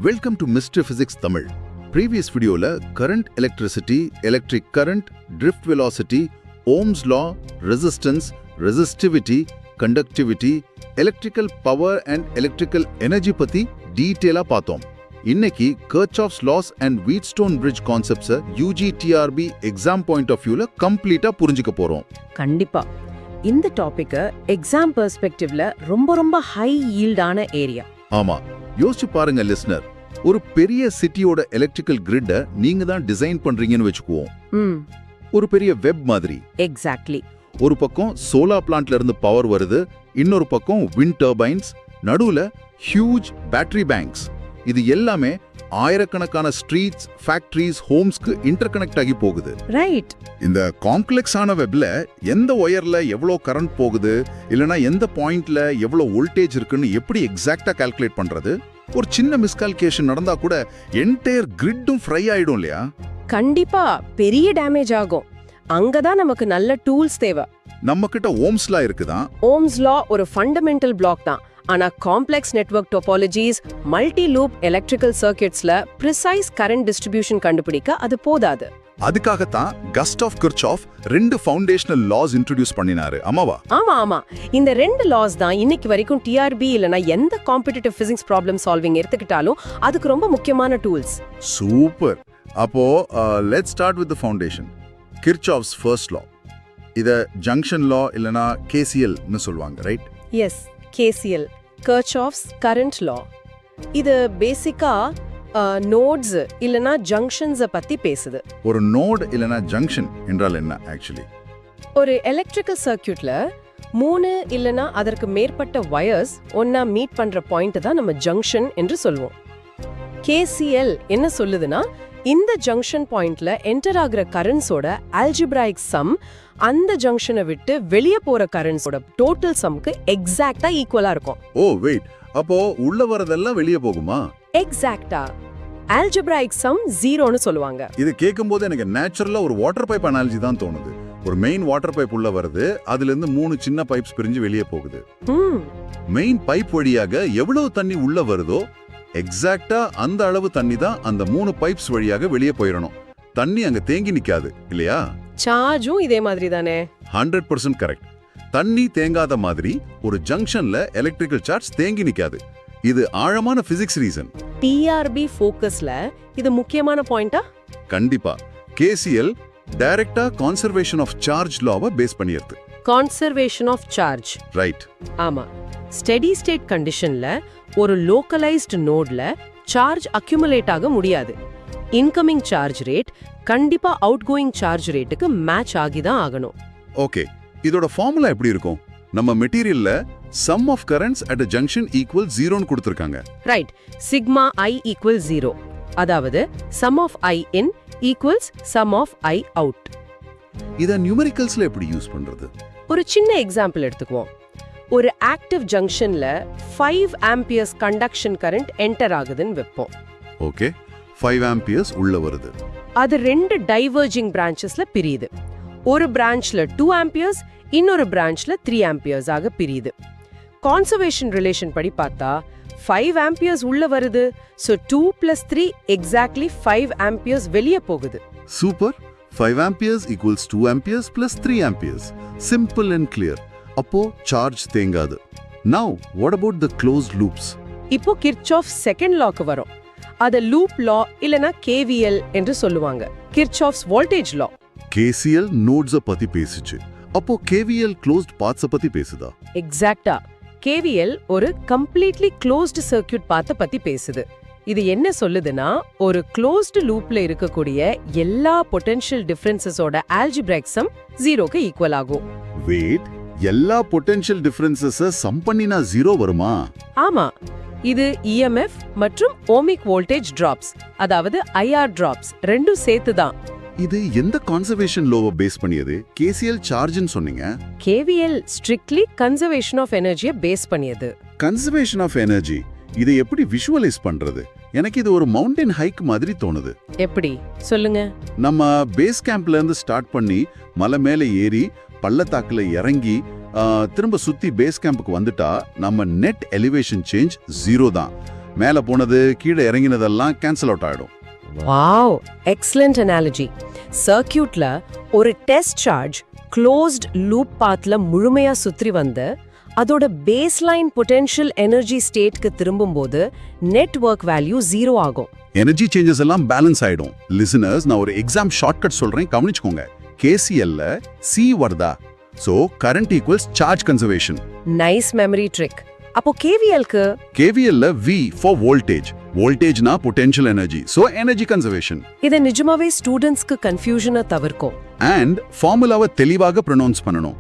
Welcome to mister physics Tamil. Previous வீடியோல current electricity, electric current, drift velocity, Ohm's law, resistance, resistivity, conductivity, electrical power and electrical energy பத்தி டீட்டெயிலா பார்த்தோம். இன்னைக்கு Kirchhoff's laws and Wheatstone bridge கான்செப்ட்ஸை UGTRB exam point of வியூல கம்ப்ளீட்டா புரிஞ்சுக்க போறோம். கண்டிப்பா இந்த டாபிக் எக்ஸாம் பெர்ஸ்பெக்டிவ்ல ரொம்ப ஹை ஈல்டான ஏரியா. ஆமா, யோசிச்சு பாருங்க லிஸ்னர். ஒரு பெரிய சிட்டியோட எலக்ட்ரிக்கல் கிரிட்டை நீங்க தான் டிசைன் பண்றீங்கன்னு வச்சுக்குவோம். ஒரு பெரிய வெப் மாதிரி. எக்ஸாக்ட்லி. ஒரு பக்கம் சோலார் பிளான்ட்ல இருந்து பவர் வருது, இன்னொரு பக்கம் விண்ட் டர்பைன்ஸ், நடுவுல ஹியூஜ் பேட்டரி பேங்க்ஸ். இது எல்லாமே ஆயிரக்கணக்கான ஸ்ட்ரீட்ஸ், ஃபேக்டரிஸ், ஹோம்ஸ்க்கு இன்டர் கனெக்ட் ஆகி போகுது. ரைட். இந்த காம்ப்ளெக்ஸான வெப்ல எந்த ஒயர்ல எவ்வளோ கரண்ட் போகுது, இல்லனா எந்த பாயிண்ட்ல எவ்வளோ வோல்டேஜ் இருக்குன்னு எப்படி எக்ஸாக்ட்டா கால்குலேட் பண்றது? ஒரு சின்ன மிஸ்கால்குலேஷன் நடந்தா கூட என்டையர் கிரிட்டும் ஃப்ரை ஆயிடும் இல்லையா? கண்டிப்பா பெரிய டேமேஜ் ஆகும். அங்கதான் நமக்கு நல்ல டூல்ஸ் தேவை. நம்ம கிட்ட ஓம்ஸ் லா இருக்குதான். ஓம்ஸ் லா ஒரு ஃபண்டமெண்டல் பிளாக் தான். ஆனா complex network topologies, multi loop electrical சர்க்யூட்ஸ்ல ப்ரிசைஸ் கரண்ட் டிஸ்ட்ரிபியூஷன் கண்டுபிடிக்க அது போதாது. அதுக்காகத்தான் கஸ்டாஃப் கிர்ச்சாஃப் ரெண்டு ஃபவுண்டேஷனல் லாஸ் இன்ட்ரோடியூஸ் பண்ணினாரு. ஆமாவா? ஆமா. இந்த ரெண்டு லாஸ் தான் இன்னைக்கு வரைக்கும் TRB இல்லனா எந்த காம்படிட்டிவ் பிசிக்ஸ் ப்ராப்ளம் சால்விங் எடுத்துக்கிட்டாலும் அதுக்கு ரொம்ப முக்கியமான டூல்ஸ். சூப்பர். அப்போ let's start with the foundation. Kirchhoff's first law. இத ஜங்ஷன் லா இல்லனா KCL னு சொல்வாங்க, right? Yes, KCL, Kirchhoff's current law. இது பேசிக்கா நோட்ஸ் இல்லனா ஜங்ஷன்ஸை பத்தி பேசுது. ஒரு நோட் இல்லனா ஜங்ஷன் என்றால் என்ன ஆக்சுவலி? ஒரு எலக்ட்ரிக்கல் சர்க்யூட்ல 3 இல்லனா அதற்கு மேற்பட்ட வயர்ஸ் ஒன்னா மீட் பண்ற பாயிண்ட் தான் நம்ம ஜங்ஷன் என்று சொல்வோம். KCL என்ன சொல்லுதுன்னா, இந்த ஜங்ஷன் பாயிண்ட்ல என்டர் ஆகுற கரண்ட்ஸோட ஆல்ஜிப்ராயிக் சம் அந்த ஜங்ஷனை விட்டு வெளியே போற கரண்ட்ஸோட டோட்டல் சம்க்கு எக்ஸாக்ட்டா ஈக்குவலா இருக்கும். ஓ வெயிட், அப்போ உள்ள வரதெல்லாம் வெளியே போகுமா? எக்ஸாக்ட்டா. ஆல்ஜிப்ராயிக் சம் 0னு சொல்லுவாங்க. இது கேட்கும்போது எனக்கு நேச்சுரலா ஒரு வாட்டர் பைப் அனாலஜி தான் தோணுது. ஒரு மெயின் வாட்டர் பைப் உள்ள வருது, அதுல இருந்து 3 சின்ன பைப்ஸ் பிரிஞ்சு வெளியே போகுது. மெயின் பைப் வழியாக எவ்வளவு தண்ணி உள்ள வருதோ எக்ஸாக்ட்டா அந்த அளவு தண்ணி தான் அந்த 3 பைப்ஸ் வழியாக வெளியே போயிடணும். தண்ணி அங்க தேங்கி நிக்காது இல்லையா? சார்ஜும் இதே மாதிரி தானே? 100% கரெக்ட். தண்ணி தேங்காத மாதிரி ஒரு ஜங்ஷன்ல எலக்ட்ரிக்கல் சார்ஜ் தேங்கி நிக்காது. இது ஆழமான பிசிக்ஸ் ரீசன். TRB ஃபோக்கஸ்ல இது முக்கியமான பாயிண்டா? கண்டிப்பா. KCL டைரக்டா கன்சர்வேஷன் ஆஃப் சார்ஜ் லாவை பேஸ் பண்ணியிருக்கு. Conservation of charge, right? ஆமா. ஸ்டெடி ஸ்டேட் கண்டிஷன்ல ஒரு லோக்கலைஸ்டு நோட்ல சார்ஜ் அக்யூமுலேட் ஆக முடியாது. இன்கமிங் சார்ஜ் ரேட் கண்டிப்பா அவுட் கோயிங் சார்ஜ் ரேட்டுக்கு மேட்ச் ஆகிதான் ஆகணும். ஓகே, இதோட ஃபார்முலா எப்படி இருக்கும்? நம்ம மெட்டீரியல்ல sum of currents at a junction equals 0 னு கொடுத்திருக்காங்க. ரைட். Sigma I equals 0. அதாவது sum of I in equals sum of I out. இத நியூமெரிக்கல்ஸ்ல எப்படி யூஸ் பண்றது? ஒரு சின்ன எக்ஸாம்பிள் எடுத்துக்குவோம். ஒரு ஆக்டிவ் ஜங்ஷன்ல 5 ஆம்பியர்ஸ் கண்டக்ஷன் கரண்ட் என்டர் ஆகுதுன்னு வைப்போம். ஓகே, 5 ஆம்பியர்ஸ் உள்ள வருது. அது 2 டைவர்ஜிங் பிரான்ச்சஸ்ல பிரியுது. ஒரு பிரான்ச்ல 2 ஆம்பியர்ஸ், இன்னொரு பிரான்ச்ல 3 ஆம்பியர்ஸ் ஆக பிரியுது. கான்சர்வேஷன் ரிலேஷன் படி பார்த்தா 5 ஆம்பியர்ஸ் உள்ள வருது. சோ 2 + 3 எக்ஸாக்ட்லி 5 ஆம்பியர்ஸ் வெளியே போகுது. Super. 5 amperes equals 2 amperes plus 3 amperes. Simple and clear. அப்போ சார்ஜ் தேங்காது. Now what about the closed loops? இப்போ கிர்ச்சாஃப் செகண்ட் லாக்கு வரும். அத லூப் லா இல்லனா KVL என்று சொல்லுவாங்க. Kirchhoff's voltage law. KCL நோட்ஸ பத்தி பேசுச்சு. அப்போ KVL closed paths பத்தி பேசுதா? எக்ஸாக்ட்டா. KVL ஒரு கம்ப்ளீட்லி க்ளோஸ்டு சர்க்யூட் பாத்த பத்தி பேசுது. இது என்ன சொல்லுதுன்னா, ஒரு க்ளோஸ்டு லூப்ல இருக்கக்கூடிய எல்லா பொட்டன்ஷியல் டிஃபரன்சஸோட ஆல்ஜிப்ராயிக் சம் 0க்கு ஈக்குவல் ஆகும். வெயிட், எல்லா பொட்டன்ஷியல் டிஃபரன்சஸ சம் பண்ணினா 0 வருமா? ஆமா. இது EMF மற்றும் ஓமிக் வோல்டேஜ் டிராப்ஸ், அதாவது IR டிராப்ஸ் ரெண்டும் சேர்த்து தான். இது எந்த கன்சர்வேஷன் லோவை பேஸ் பண்ணியது? KCL சார்ஜ்னு சொன்னீங்க. KVL ஸ்ட்ரிக்ட்லி கன்சர்வேஷன் ஆஃப் எனர்ஜியை பேஸ் பண்ணியது. கன்சர்வேஷன் ஆஃப் எனர்ஜி, இதை எப்படி விஷுவலைஸ் பண்றது? எனக்கு இது ஒரு மவுண்டன் ஹைக் மாதிரி தோணுது. எப்படி சொல்லுங்க? நம்ம பேஸ் கேம்ப்ல இருந்து ஸ்டார்ட் பண்ணி மலை மேலே ஏறி பள்ளத்தாக்குல இறங்கி திரும்ப சுத்தி பேஸ் கேம்புக்கு வந்துட்டா நம்ம நெட் எலிவேஷன் சேஞ்ச் 0 தான். மேலே போனது கீழே இறங்கினதெல்லாம் கேன்சல் அவுட் ஆயிடும். Wow, excellent analogy. சர்க்யூட்ல ஒரு டெஸ்ட் சார்ஜ் க்ளோஸ்ட் லூப் பாத்ல முழுமையா சுற்றி வந்து அதோட பேஸ்லைன் பொட்டென்ஷியல் எனர்ஜி ஸ்டேட்க்கு திரும்பும்போது நெட்வொர்க் வேல்யூ 0 ஆகும். எனர்ஜி சேஞ்சஸ் எல்லாம் பேலன்ஸ் ஆயிடும். லிசனர்ஸ், நான் ஒரு எக்ஸாம் ஷார்ட்கட் சொல்றேன், கவனிச்சுக்கோங்க. கேசிஎல்ல சி வருதா, so current equals charge conservation. Nice memory trick. அப்போ கேவிஎல்க்கு கேவிஎல்ல வி ஃபார் வோல்டேஜ். வோல்டேஜ்னா potential energy, so energy conservation. இது நிஜமாவே ஸ்டூடெண்ட்ஸ்க்கு கன்ஃபியூஷனை தவிர்க்கும். அண்ட் ஃபார்முலாவை தெளிவாக ப்ரொனவுன்ஸ் பண்ணணும்.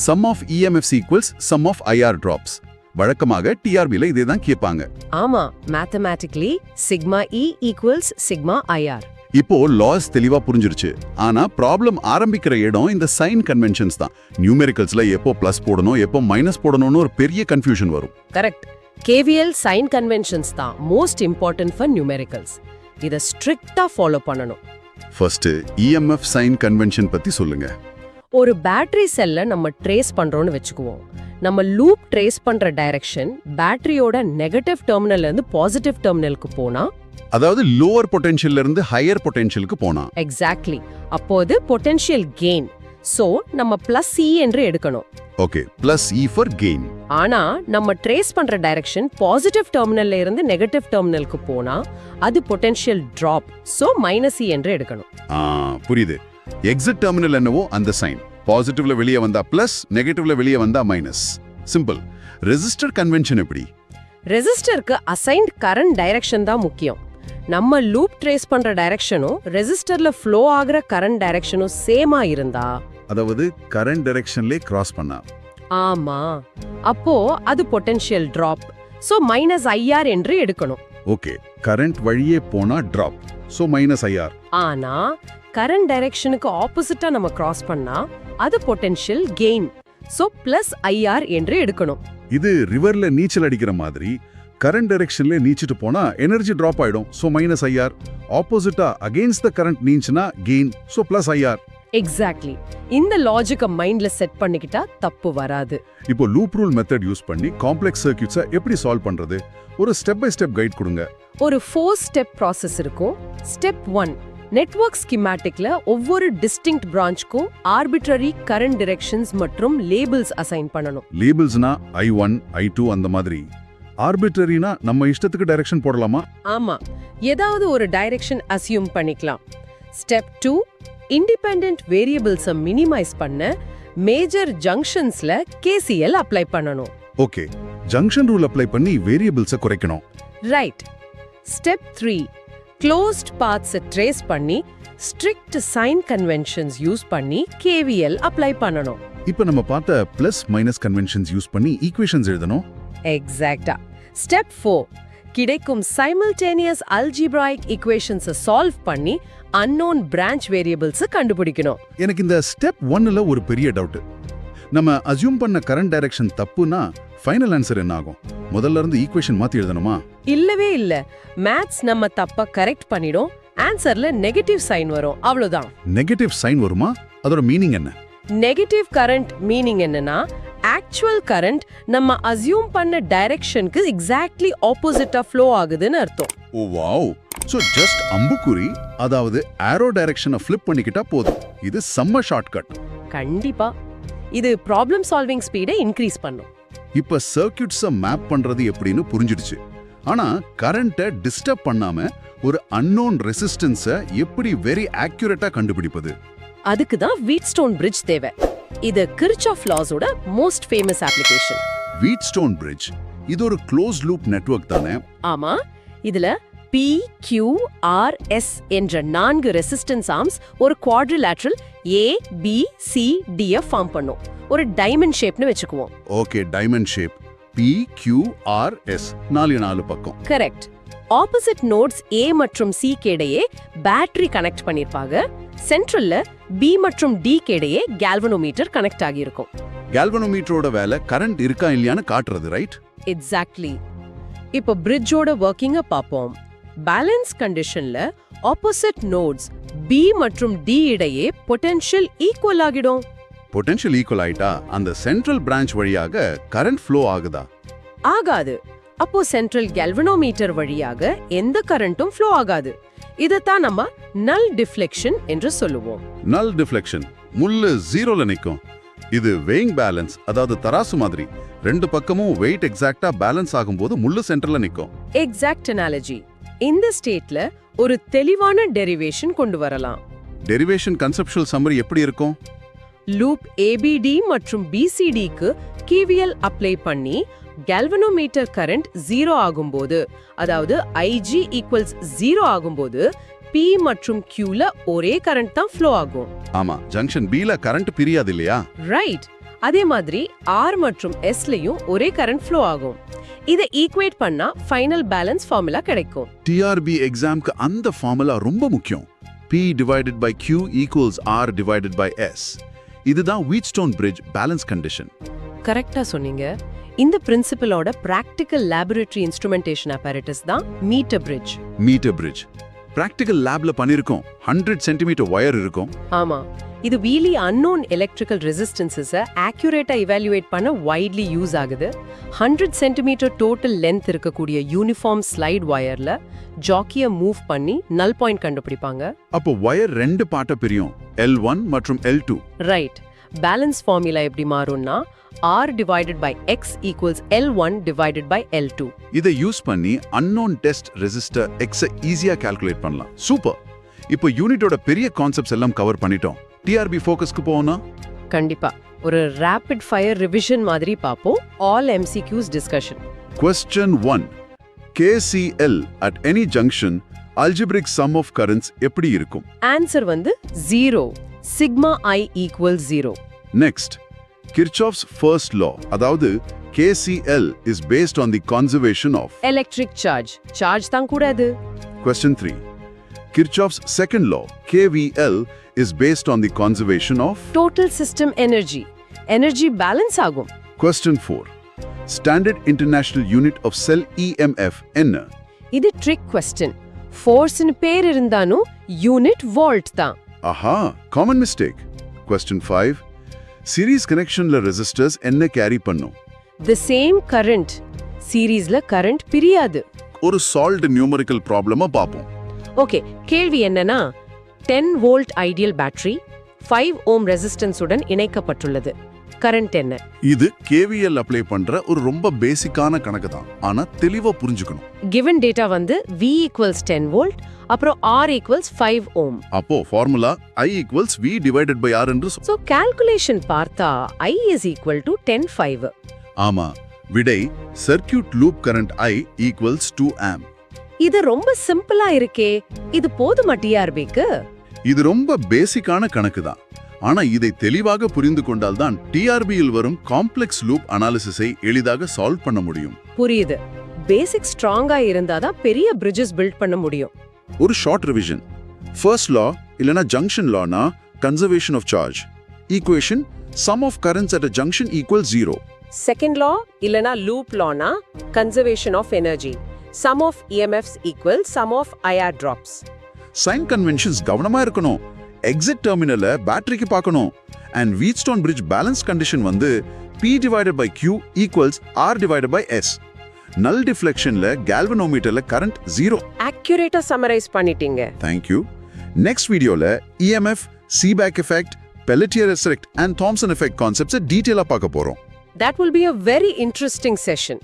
Sum of EMFs equals sum of IR drops. வழக்கமாக டிஆர்பில இதே தான் கேட்பாங்க. ஆமா, mathematically sigma E equals sigma IR. இப்போ லாஸ் தெளிவா புரிஞ்சிருச்சு. ஆனா ப்ராப்ளம் ஆரம்பிக்கிற இடம் இந்த சைன் கன்வென்ஷன்ஸ் தான். நியூமெரிக்கல்ஸ்ல எப்போ பிளஸ் போடணும் எப்போ மைனஸ் போடணும்னு ஒரு பெரிய கன்ஃபியூஷன் வரும். கரெக்ட். கேவிஎல் சைன் கன்வென்ஷன்ஸ் தான் மோஸ்ட் இம்பார்ட்டன்ட் ஃபார் நியூமெரிக்கல்ஸ். இத ஸ்ட்ரிக்ட்டா ஃபாலோ பண்ணணும். ஃபர்ஸ்ட் இஎம்எஃப் சைன் கன்வென்ஷன் பத்தி சொல்லுங்க. ஒரு பேட்டரி செல்ல நம்ம ட்ரேஸ் பண்றோம்னு வெச்சுக்குவோம். நம்ம லூப் ட்ரேஸ் பண்ற டைரக்ஷன் பேட்டரியோட நெகட்டிவ் டெர்மினல்ல இருந்து பாசிட்டிவ் டெர்மினலுக்கு போனா, அதாவது லோவர் பொட்டென்ஷியல்ல இருந்து ஹையர் பொட்டென்ஷியலுக்கு போனா. எக்ஸாக்ட்லி. அப்போது பொட்டென்ஷியல் கெயின். சோ நம்ம பிளஸ் இ என்று எடுக்கணும். Okay, plus E for gain. ஆனா நம்ம ட்ரேஸ் பண்ற டைரக்ஷன் பாசிட்டிவ் டெர்மினல்ல இருந்து நெகட்டிவ் டெர்மினலுக்கு போனா அது பொட்டென்ஷியல் டிராப். சோ மைனஸ் இ என்று எடுக்கணும். புரியுது. எக்ஸிட் டெர்மினல் என்னவோ அந்த சைன். பாசிட்டிவ்ல வெளியே வந்தா பிளஸ், நெகட்டிவ்ல வெளியே வந்தா மைனஸ். சிம்பிள். ரெசிஸ்டர் கன்வென்ஷன் எப்படி? ரெசிஸ்டருக்கு அசைன்ட் கரண்ட் டைரக்ஷன் தான் முக்கியம். நம்ம லூப் ட்ரேஸ் பண்ற டைரக்ஷனும் ரெசிஸ்டர்ல ஃப்ளோ ஆகுற கரண்ட் டைரக்ஷனும் சேமா இருந்தா, அதாவது கரண்ட் டைரக்ஷன்லயே கிராஸ் பண்ணா, ஆமா, அப்போ அது potential drop. So minus IR என்று எடுக்கணும். ஓகே, கரண்ட் வழியே போனா டிராப். So minus IR. ஆனா கரண்ட் டைரக்ஷனுக்கு ஆப்போசிட்டா நம்ம கிராஸ் பண்ணா அது potential gain. So plus IR என்று எடுக்கணும். இது ரிவர்ல நீச்சல் அடிக்கிற மாதிரி. கரண்ட் டைரக்ஷன்ல நீச்சிட்டு போனா எனர்ஜி டிராப் ஆயிடும். So minus IR. ஆப்போசிட்டா அகைன்ஸ்ட் த கரண்ட் நீஞ்சினா gain. So plus IR. Exactly. இந்த லாஜிக்க மைண்ட்ல செட் பண்ணிக்கிட்டா தப்பு வராது. இப்போ லூப் ரூல் மெத்தட் யூஸ் பண்ணி காம்ப்ளெக்ஸ் சர்க்யூட்ஸை எப்படி சால்வ் பண்றது? ஒரு ஸ்டெப் பை ஸ்டெப் கைட் கொடுங்க. ஒரு 4 ஸ்டெப் ப்ராசஸ் இருக்கும். ஸ்டெப் 1, நெட்வொர்க் ஸ்கீமேட்டிக்ல ஒவ்வொரு டிஸ்டிங்க்ட் பிரான்ச்க்கும் ஆர்பிட்ரரி கரண்ட் டைரக்ஷன்ஸ் மற்றும் லேபிள்ஸ் அசைன் பண்ணணும். லேபிள்ஸ்னா I1, I2 அந்த மாதிரி. ஆர்பிட்ரரினா நம்ம இஷ்டத்துக்கு டைரக்ஷன் போடலாமா? ஆமா, ஏதாவது ஒரு டைரக்ஷன் அசியூம் பண்ணிக்கலாம். ஸ்டெப் 2, இண்டிபெண்டன்ட் வேரியபிள்ஸை மினிமைஸ் பண்ண மேஜர் ஜங்ஷன்ஸ்ல KCL அப்ளை பண்ணணும். ஓகே, ஜங்ஷன் ரூல் அப்ளை பண்ணி வேரியபிள்ஸை குறைக்கணும். ரைட். ஸ்டெப் 3, க்ளோஸ்ட் பாத்ஸை ட்ரேஸ் பண்ணி ஸ்ட்ரிக்ட் சைன் கன்வென்ஷன்ஸ் யூஸ் பண்ணி KVL அப்ளை பண்ணணும். இப்போ நம்ம பார்த்த பிளஸ் மைனஸ் கன்வென்ஷன்ஸ் யூஸ் பண்ணி ஈக்குவேஷன்ஸ் எழுதணும். எக்ஸாக்ட்டா. ஸ்டெப் 4, கிடைக்கும் சைமல்டேனியஸ் அல்ஜிப்ராயிக் ஈக்குவேஷன்ஸை சால்வ் பண்ணி அன்னோன் பிரான்ச் வேரியபிள்ஸ் கண்டுபிடிக்கணும். எனக்கு இந்த ஸ்டெப் 1ல ஒரு பெரிய டவுட். நம்ம அஸ்யூம் பண்ண கரண்ட் டைரக்ஷன் தப்புனா ஃபைனல் ஆன்சர் என்ன ஆகும்? முதல்ல இருந்து ஈக்குவேஷன் மாத்தி எழுதணுமா? இல்லவே இல்ல. மேத்ஸ் நம்ம தப்ப கரெக்ட் பண்ணிடும். ஆன்சர்ல நெகட்டிவ் சைன் வரும். அவ்வளவுதான். நெகட்டிவ் சைன் வருமா? அதோட மீனிங் என்ன? நெகட்டிவ் கரண்ட் மீனிங் என்னன்னா, ஆக்சுவல் கரண்ட் நம்ம அஸ்யூம் பண்ண டைரக்ஷனுக்கு எக்ஸாக்ட்லி ஆப்போசிட்டா ஃப்ளோ ஆகுதுன்னு அர்த்தம். ஓ வாவ். சோ ஜஸ்ட் அம்புக்குறி, அதாவது ஆரோ டைரக்ஷனை ஃபிளிப் பண்ணிக்கிட்டா போதும். இது செம்ம ஷார்ட்கட். கண்டிப்பா. இது ப்ராப்ளம் சால்விங் ஸ்பீடை இன்க்ரீஸ் பண்ணும். இப்ப சர்க்யூட்ஸை மேப் பண்றது எப்படின்னு புரிஞ்சிடுச்சு. ஆனா கரண்ட்டை டிஸ்டர்ப் பண்ணாம ஒரு அன்னோன் ரெசிஸ்டன்ஸை எப்படி வெரி ஆக்யூரேட்டா கண்டுபிடிப்பது? அதுக்கு தான் வீட்ஸ்டோன் பிரிட்ஜ் தேவை. இது கிர்ச்சாஃப் லாஸோட most famous application. Wheatstone bridge இது ஒரு க்ளோஸ் லூப் நெட்வொர்க் தானே? ஆமா. இதுல P, Q, R, S என்ற 4 ரெசிஸ்டன்ஸ் ஆர்ம்ஸ் ஒரு quadrilateral A, B, C, D form பண்ணும். ஒரு டைமண்ட் ஷேப்னு வெச்சுக்குவோம். Okay, diamond shape. P, Q, R, S 4 பக்கம். கரெக்ட். ஆப்போசிட் நோட்ஸ் A மற்றும் C இடையே பேட்டரி கனெக்ட் பண்ணிருப்பாங்க. சென்ட்ரல்ல B மற்றும் D இடையே கால்வனோமீட்டர் கனெக்ட் ஆகி இருக்கும். கால்வனோமீட்டரோட வேலை கரண்ட் இருக்கா இல்லையான்னு காட்டுறது, ரைட்? எக்ஸாக்ட்லி. இப்போ பிரிட்ஜோட வர்க்கிங்க பாப்போம். பேலன்ஸ் கண்டிஷன்ல ஆப்போசிட் நோட்ஸ் B மற்றும் D இடையே பொட்டென்ஷியல் ஈக்குவல் ஆகிடும். பொட்டென்ஷியல் ஈக்குவல் ஆயிட்டா அந்த சென்ட்ரல் பிரான்ச் வழியாக கரண்ட் ஃப்ளோ ஆகுதா? ஆகாது. அப்போ சென்ட்ரல் கேல்வனோமீட்டர் வழியாக எந்த கரண்ட்டும் ஃப்ளோ ஆகாது. இதத்தான் நம்ம நல் டிஃப்ளெக்ஷன் என்று சொல்லுவோம். நல் டிஃப்ளெக்ஷன் முள்ளு ஜீரோல நிக்கும். இது வெயிங் பேலன்ஸ், அதாவது தராசு மாதிரி. ரெண்டு பக்கமும் வெயிட் எக்ஸாக்ட்டா பேலன்ஸ் ஆகும்போது முள்ளு சென்டர்ல நிக்கும். Exact analogy. இந்த ஸ்டேட்ல ஒரு தெளிவான டெரிவேஷன் கொண்டு வரலாம். டெரிவேஷன் கன்செப்சுவல் சம்மரி எப்படி இருக்கும்? லூப் ஏபிடி மற்றும் பிசிடிக்கு KVL அப்ளை பண்ணி கேல்வனோமீட்டர் கரண்ட் 0 ஆகும்போது, அதாவது IG ஈக்குவல்ஸ் 0 ஆகும்போது P மற்றும் Qல ஒரே கரண்ட் தான் ஃப்ளோ ஆகும். ஆமா, ஜங்ஷன் Bல கரண்ட் பிரியாது இல்லையா? ரைட். அதே மாதிரி R மற்றும் Sலயும் ஒரே கரண்ட் ஃப்ளோ ஆகும். இதை ஈக்குவேட் பண்ணா ஃபைனல் பேலன்ஸ் ஃபார்முலா கிடைக்கும். TRB எக்ஸாம்க்கு அந்த ஃபார்முலா ரொம்ப முக்கியம். P divided by Q equals R divided by S. இதுதான் வீட்ஸ்டோன் பிரிட்ஜ் பேலன்ஸ் கண்டிஷன். கரெக்டா சொன்னீங்க. இந்த பிரின்சிபலோட பிராக்டிக்கல் லேபரேட்டரி இன்ஸ்ட்ருமெண்டேஷன் apparatus தான் metre bridge. Metre bridge practical லேப்ல பண்ணிருக்கோம். 100 சென்டிமீட்டர் வயர் இருக்கும். ஆமா, இது வீலி அன்னோன் எலக்ட்ரிக்கல் ரெசிஸ்டன்சஸை ஆக்யூரேட்டா இவாலுவேட் பண்ண வைட்லி யூஸ் ஆகுது. 100 சென்டிமீட்டர் டோட்டல் லென்த் இருக்கக்கூடிய யூனிஃபார்ம் ஸ்லைட் வயர்ல ஜாக்கியை மூவ் பண்ணி நல் பாயிண்ட் கண்டுபிடிப்பாங்க. அப்போ வயர் ரெண்டு பார்ட்டா பிரியும், L1 மற்றும் L2. ரைட். பேலன்ஸ் ஃபார்முலா எப்படி மாறும்னா R divided by X equals L1 divided by L2. இதை யூஸ் பண்ணி அன்னோன் டெஸ்ட் ரெசிஸ்டர் X ஈஸியா கால்குலேட் பண்ணலாம். சூப்பர். இப்போ யூனிட்டோட பெரிய கான்செப்ட்ஸ் எல்லாம் கவர் பண்ணிட்டோம். TRB ஃபோக்கஸ்க்கு போவோம்னா கண்டிப்பா ஒரு ரேபிட் ஃபயர் ரிவிஷன் மாதிரி பாப்போம். All MCQs discussion. Question 1. KCL at any junction algebraic sum of currents எப்படி இருக்கும்? ஆன்சர் வந்து 0. Sigma I equals 0. Next, Kirchhoff's first law, அதாவது KCL is based on the conservation of electric charge தான் கூட அது. Question 3. Kirchhoff's second law, KVL, is based on the conservation of total system energy balance ஆகும். Question 4. Standard International Unit of Cell EMF என்ன? இது trick question. ஃபோர்ஸ்னு பேர் இருந்தாலும் unit volt தான். Aha, common mistake. Question 5. Series கனெக்ஷன்ல resistors என்ன carry பண்ணும்? The same current. சீரிஸ்ல கரண்ட் பிரியாது. ஒரு சால்வ்ட் நியூமரிக்கல் ப்ராப்ளமா பாப்போம். ஓகே, கேள்வி என்னன்னா 10 volt ideal battery 5 ohm resistance உடன் இணைக்கப்பட்டுள்ளது. கரண்ட் என்ன? இது KVL அப்ளை பண்ற ஒரு ரொம்ப பேசிக்கான கணக்கு தான். ஆனா தெளிவா புரிஞ்சுக்கணும். கிவன் டேட்டா வந்து V equals 10 வோல்ட், அப்புறம் R equals 5 ஓம். அப்போ formula I equals V divided by R என்று சோ கால்குலேஷன் பார்த்தா I is equal to 10/5. ஆமா, விடை circuit loop current I equals 2 amp. இது ரொம்ப சிம்பிளா இருக்கே. இது போதுமா TRBக்கு? இது ரொம்ப பேசிக்கான கணக்கு தான். ஆனா இதை தெளிவாக புரிந்து கொண்டால் தான் TRBயில் வரும் காம்ப்ளெக்ஸ் லூப் அனாலிசிஸை எளிதாக சால்வ் பண்ண முடியும். புரியுது. பேசிக் ஸ்ட்ராங்கா இருந்தாதான் பெரிய பிரிட்ஜஸ் பில்ட் பண்ண முடியும். ஒரு ஷார்ட் ரிவிஷன். ஃபர்ஸ்ட் லா இல்லனா ஜங்ஷன் லானா conservation of charge. Equation sum of currents at a junction equals 0. Second law இல்லனா லூப் லானா conservation of energy. sum of EMFs equals sum of IR drops. Sign conventions கவனமா இருக்கணும். Exit டெர்மினலை பேட்டரிக்கு பார்க்கணும். And Wheatstone bridge balance condition வந்து P divided by Q equals R divided by S. நல் டிஃப்ளெக்ஷன்ல கேல்வனோமீட்டர்ல current 0. Accurate summarise பண்ணிட்டீங்க. Thank you. Next வீடியோல EMF, Seebeck effect, Pelletier effect and Thomson effect concepts டீடைலா பார்க்க போறோம். That will be a very interesting session.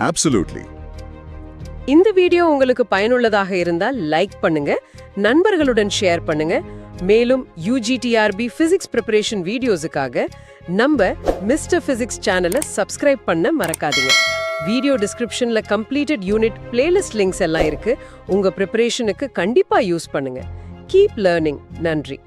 Absolutely. இந்த video உங்களுக்கு பயனுள்ளதாக இருந்தால் like பண்ணுங்க, நண்பர்களுடன் ஷேர் பண்ணுங்க. மேலும் UGTRB பிசிக்ஸ் பிரிப்பரேஷன் வீடியோஸுக்காக நம்ம மிஸ்டர் பிசிக்ஸ் சேனலை சப்ஸ்கிரைப் பண்ண மறக்காதீங்க. வீடியோ டிஸ்கிரிப்ஷன்ல கம்ப்ளீட்டட் யூனிட் பிளேலிஸ்ட் லிங்க்ஸ் எல்லாம் இருக்கு. உங்க ப்ரிப்பரேஷனுக்கு கண்டிப்பா யூஸ் பண்ணுங்க. Keep learning. நன்றி.